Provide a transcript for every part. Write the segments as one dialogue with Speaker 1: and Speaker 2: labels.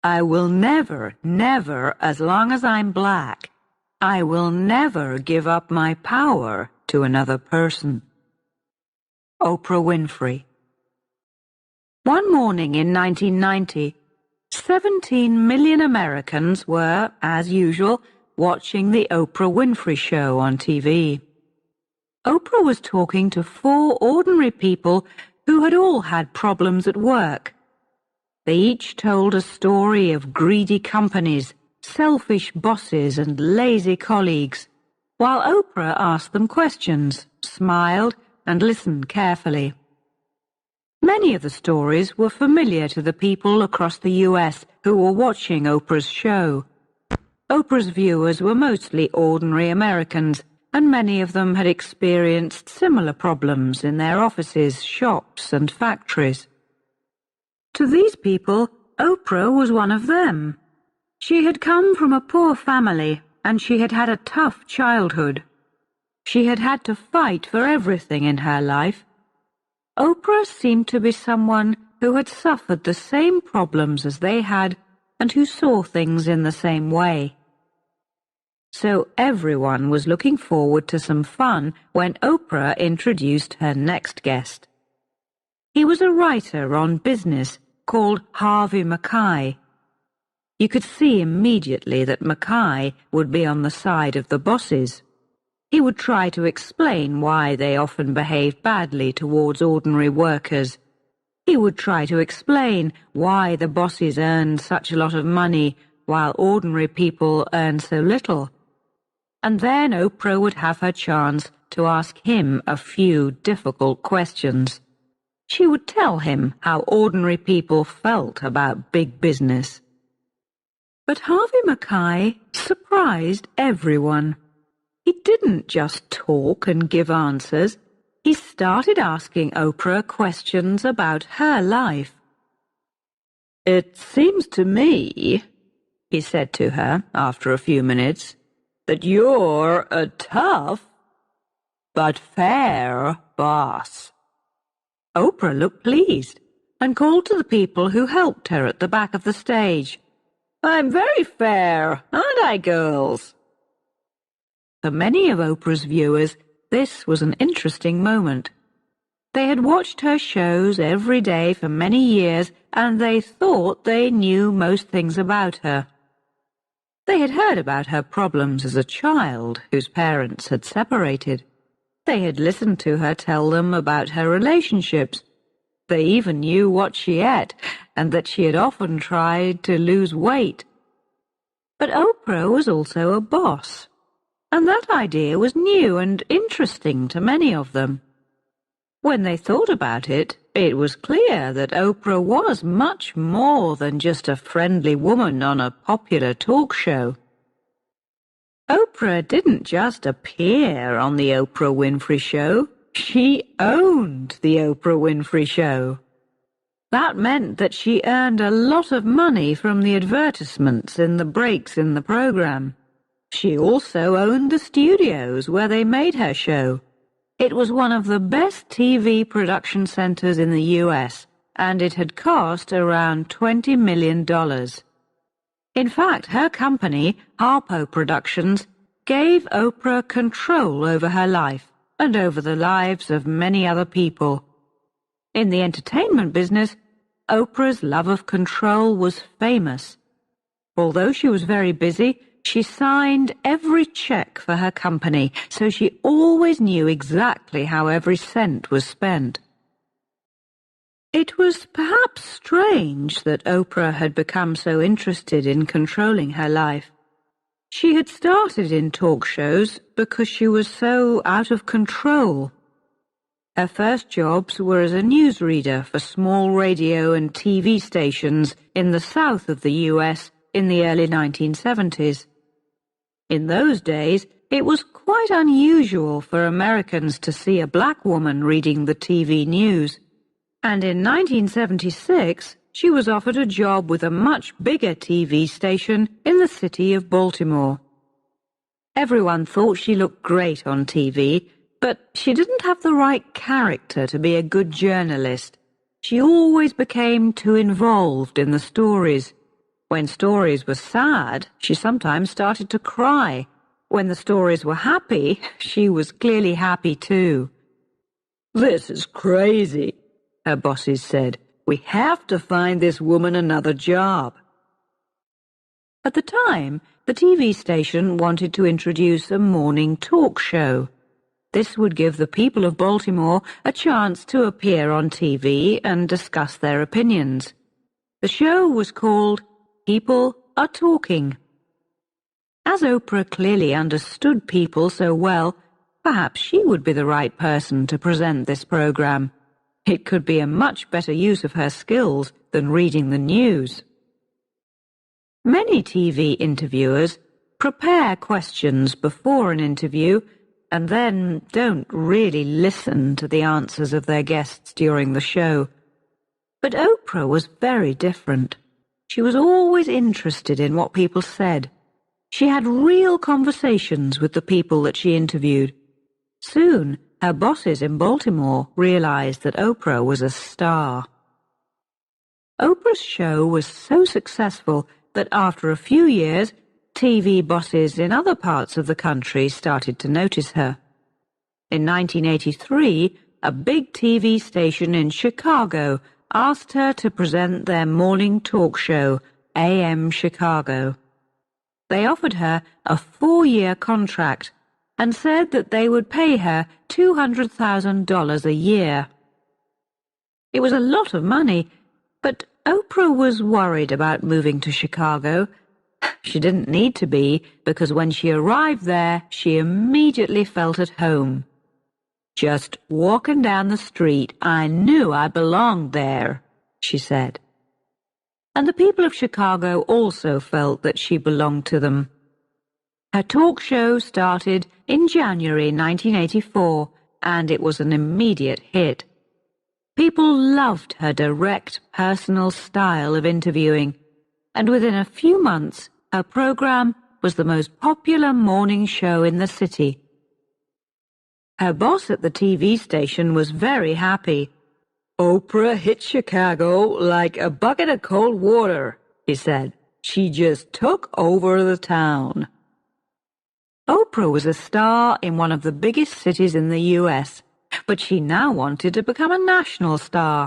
Speaker 1: I will never, never, as long as I'm black, I will never give up my power to another person. Oprah Winfrey. One morning in 1990, 17 million Americans were, as usual, watching the Oprah Winfrey Show on TV. Oprah was talking to 4 ordinary people who had all had problems at work. They each told a story of greedy companies, selfish bosses, and lazy colleagues, while Oprah asked them questions, smiled, and listened carefully. Many of the stories were familiar to the people across the US who were watching Oprah's show. Oprah's viewers were mostly ordinary Americans, and many of them had experienced similar problems in their offices, shops, and factories. To these people, Oprah was one of them. She had come from a poor family, and she had had a tough childhood. She had had to fight for everything in her life. Oprah seemed to be someone who had suffered the same problems as they had and who saw things in the same way. So everyone was looking forward to some fun when Oprah introduced her next guest. He was a writer on business called Harvey Mackay. You could see immediately that Mackay would be on the side of the bosses. He would try to explain why they often behaved badly towards ordinary workers. He would try to explain why the bosses earned such a lot of money while ordinary people earned so little. And then Oprah would have her chance to ask him a few difficult questions. She would tell him how ordinary people felt about big business. But Harvey Mackay surprised everyone. He didn't just talk and give answers. He started asking Oprah questions about her life. "It seems to me," he said to her after a few minutes, "that you're a tough but fair boss." Oprah looked pleased and called to the people who helped her at the back of the stage. "I'm very fair, aren't I, girls?" For many of Oprah's viewers, this was an interesting moment. They had watched her shows every day for many years, and they thought they knew most things about her. They had heard about her problems as a child whose parents had separated. They had listened to her tell them about her relationships. They even knew what she ate, and that she had often tried to lose weight. But Oprah was also a boss, and that idea was new and interesting to many of them. When they thought about it, it was clear that Oprah was much more than just a friendly woman on a popular talk show. Oprah didn't just appear on the Oprah Winfrey Show. She owned the Oprah Winfrey Show. That meant that she earned a lot of money from the advertisements in the breaks in the program. She also owned the studios where they made her show. It was one of the best TV production centers in the US, and it had cost around $20 million. In fact, her company, Harpo Productions, gave Oprah control over her life and over the lives of many other people. In the entertainment business, Oprah's love of control was famous. Although she was very busy, she signed every check for her company, so she always knew exactly how every cent was spent. It was perhaps strange that Oprah had become so interested in controlling her life. She had started in talk shows because she was so out of control. Her first jobs were as a newsreader for small radio and TV stations in the south of the US in the early 1970s. In those days, it was quite unusual for Americans to see a black woman reading the TV news. And in 1976, she was offered a job with a much bigger TV station in the city of Baltimore. Everyone thought she looked great on TV, but she didn't have the right character to be a good journalist. She always became too involved in the stories. When stories were sad, she sometimes started to cry. When the stories were happy, she was clearly happy too. "This is crazy," her bosses said. "We have to find this woman another job." At the time, the TV station wanted to introduce a morning talk show. This would give the people of Baltimore a chance to appear on TV and discuss their opinions. The show was called People Are Talking. As Oprah clearly understood people so well, perhaps she would be the right person to present this program. It could be a much better use of her skills than reading the news. Many TV interviewers prepare questions before an interview and then don't really listen to the answers of their guests during the show. But Oprah was very different. She was always interested in what people said. She had real conversations with the people that she interviewed. Soon, her bosses in Baltimore realized that Oprah was a star. Oprah's show was so successful that after a few years, TV bosses in other parts of the country started to notice her. In 1983, a big TV station in Chicago asked her to present their morning talk show, AM Chicago. They offered her a 4-year contract and said that they would pay her $200,000 a year. It was a lot of money, but Oprah was worried about moving to Chicago. She didn't need to be, because when she arrived there, she immediately felt at home. "Just walking down the street, I knew I belonged there," she said. And the people of Chicago also felt that she belonged to them. Her talk show started in January 1984, and it was an immediate hit. People loved her direct, personal style of interviewing, and within a few months, her program was the most popular morning show in the city. Her boss at the TV station was very happy. "Oprah hit Chicago like a bucket of cold water," he said. "She just took over the town." Oprah was a star in one of the biggest cities in the U.S., but she now wanted to become a national star.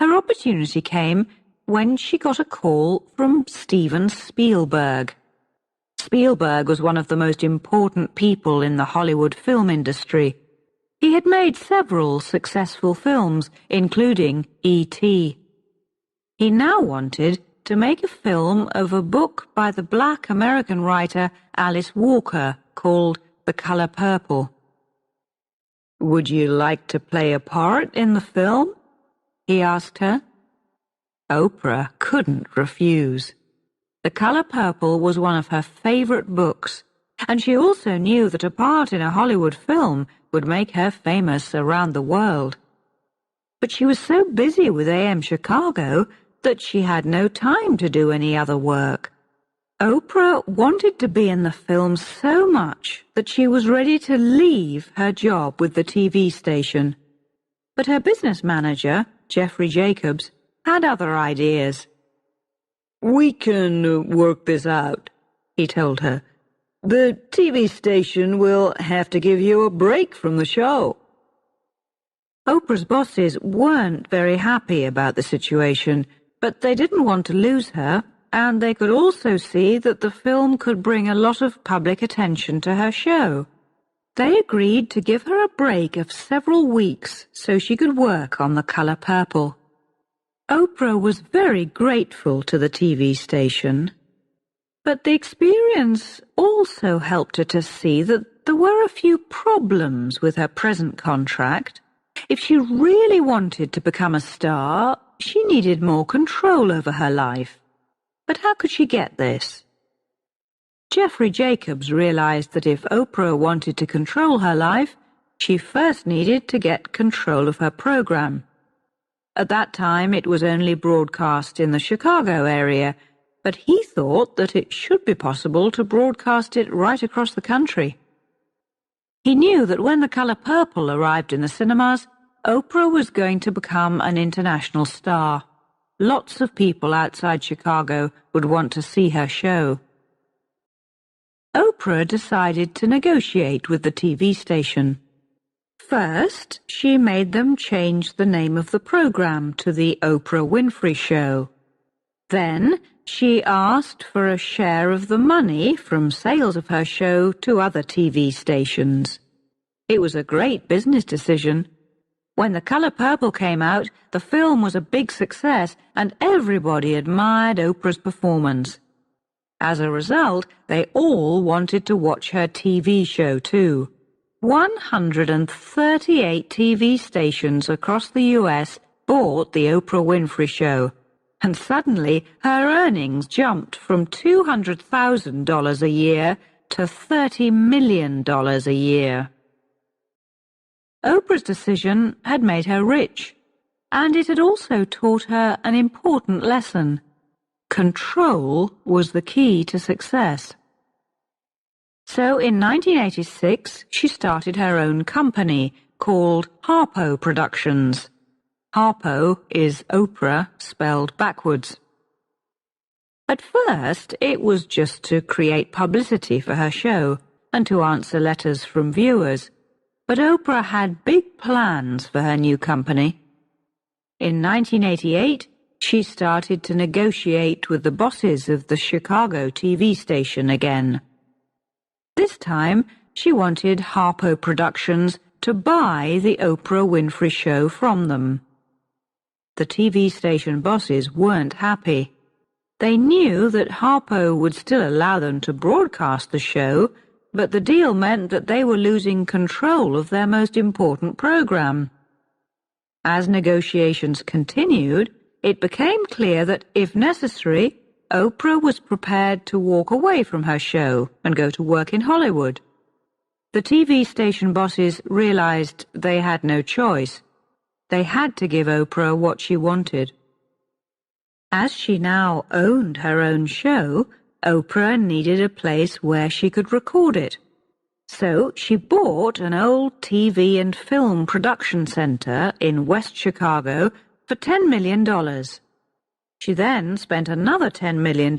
Speaker 1: Her opportunity came when she got a call from Steven Spielberg. Spielberg was one of the most important people in the Hollywood film industry. He had made several successful films, including E.T. He now wanted to make a film of a book by the Black American writer Alice Walker called The Color Purple. "Would you like to play a part in the film?" he asked her. Oprah couldn't refuse. The Color Purple was one of her favorite books, and she also knew that a part in a Hollywood film would make her famous around the world. But she was so busy with AM Chicago that she had no time to do any other work. Oprah wanted to be in the film so much that she was ready to leave her job with the TV station. But her business manager, Jeffrey Jacobs, had other ideas. "We can work this out," he told her. "The TV station will have to give you a break from the show." Oprah's bosses weren't very happy about the situation, but they didn't want to lose her, and they could also see that the film could bring a lot of public attention to her show. They agreed to give her a break of several weeks so she could work on The Color Purple. Oprah was very grateful to the TV station, but the experience also helped her to see that there were a few problems with her present contract. If she really wanted to become a star, she needed more control over her life. But how could she get this? Jeffrey Jacobs realized that if Oprah wanted to control her life, she first needed to get control of her program. At that time, it was only broadcast in the Chicago area, but he thought that it should be possible to broadcast it right across the country. He knew that when The Color Purple arrived in the cinemas, Oprah was going to become an international star. lots of people outside Chicago would want to see her show. Oprah decided to negotiate with the TV station. First, she made them change the name of the program to The Oprah Winfrey Show. Then, she asked for a share of the money from sales of her show to other TV stations. It was a great business decision. When The Color Purple came out, the film was a big success and everybody admired Oprah's performance. As a result, they all wanted to watch her TV show too. 138 TV stations across the U.S. bought The Oprah Winfrey Show, and suddenly her earnings jumped from $200,000 a year to $30 million a year. Oprah's decision had made her rich, and it had also taught her an important lesson. Control was the key to success. So in 1986, she started her own company called Harpo Productions. Harpo is Oprah spelled backwards. At first, it was just to create publicity for her show and to answer letters from viewers. But Oprah had big plans for her new company. In 1988, she started to negotiate with the bosses of the Chicago TV station again. This time, she wanted Harpo Productions to buy the Oprah Winfrey Show from them. The TV station bosses weren't happy. They knew that Harpo would still allow them to broadcast the show, but the deal meant that they were losing control of their most important program. As negotiations continued, it became clear that, if necessary, Oprah was prepared to walk away from her show and go to work in Hollywood. The TV station bosses realized they had no choice. They had to give Oprah what she wanted. As she now owned her own show, Oprah needed a place where she could record it. So she bought an old TV and film production center in West Chicago for $10 million. She then spent another $10 million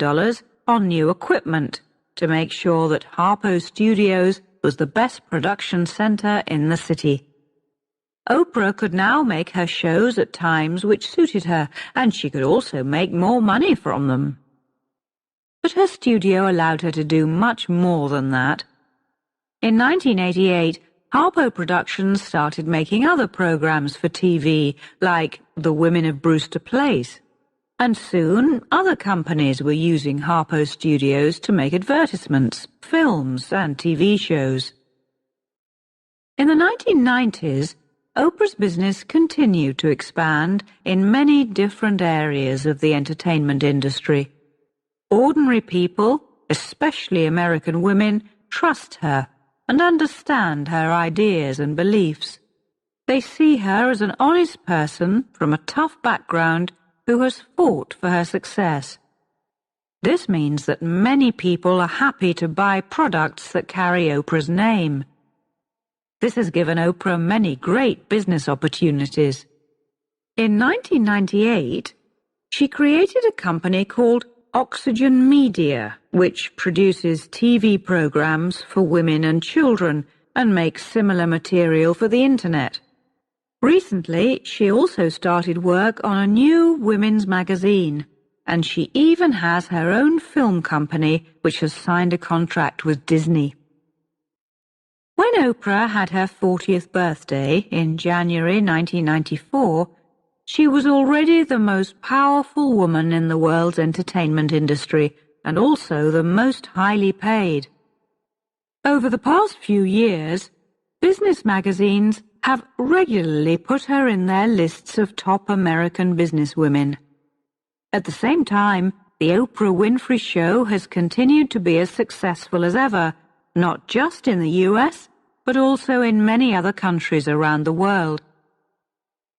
Speaker 1: on new equipment to make sure that Harpo Studios was the best production center in the city. Oprah could now make her shows at times which suited her, and she could also make more money from them. But her studio allowed her to do much more than that. In 1988, Harpo Productions started making other programs for TV, like The Women of Brewster Place. And soon, other companies were using Harpo Studios to make advertisements, films, and TV shows. In the 1990s, Oprah's business continued to expand in many different areas of the entertainment industry. Ordinary people, especially American women, trust her and understand her ideas and beliefs. They see her as an honest person from a tough background who has fought for her success. This means that many people are happy to buy products that carry Oprah's name. This has given Oprah many great business opportunities. In 1998, she created a company called Oxygen Media, which produces TV programs for women and children and makes similar material for the Internet. Recently, she also started work on a new women's magazine, and she even has her own film company which has signed a contract with Disney. When Oprah had her 40th birthday in January 1994, she was already the most powerful woman in the world's entertainment industry and also the most highly paid. Over the past few years, business magazines have regularly put her in their lists of top American businesswomen. At the same time, the Oprah Winfrey Show has continued to be as successful as ever, not just in the US, but also in many other countries around the world.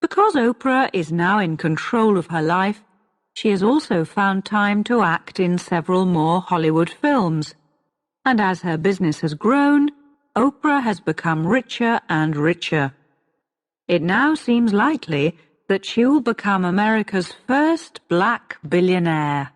Speaker 1: Because Oprah is now in control of her life, she has also found time to act in several more Hollywood films. And as her business has grown, Oprah has become richer and richer. It now seems likely that she will become America's first black billionaire.